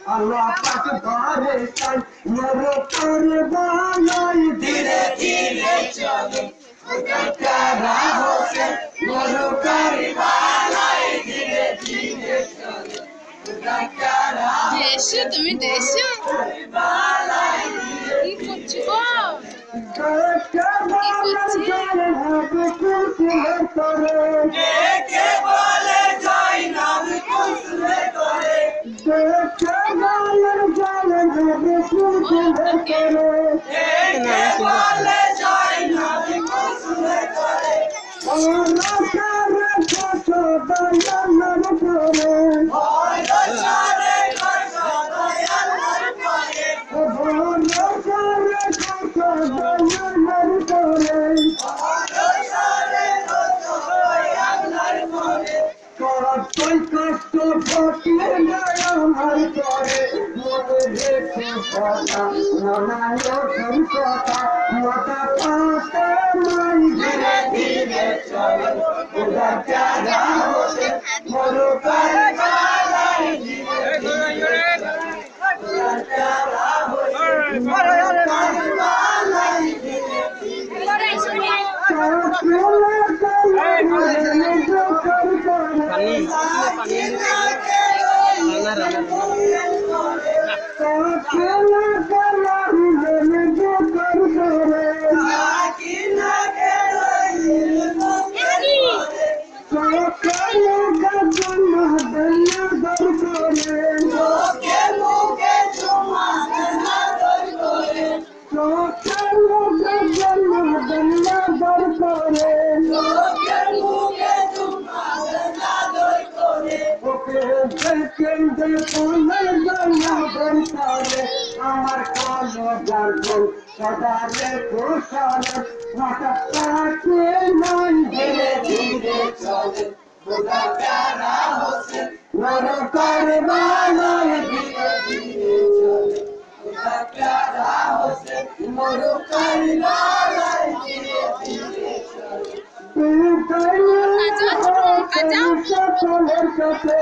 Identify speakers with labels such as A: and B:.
A: Allah पाक बारे चल मेरे परवानाई धीरे धीरे चले उधर प्यारा हो से मेरे परवानाई धीरे धीरे चले उधर प्यारा
B: देशो তুমি দেশো কি করছো
A: কে বলে যাই না কুসলে করে আমার কালো গার্গল সদারে কুশলে হঠাৎ তাকে মন ধীরে ধীরে চলে খুদা প্যারা হোসেন মরো কারবালায় ধীরে ধীরে চলে খুদা প্যারা হোসেন মরো কারবালায় ধীরে ধীরে চলে সকলের কাছে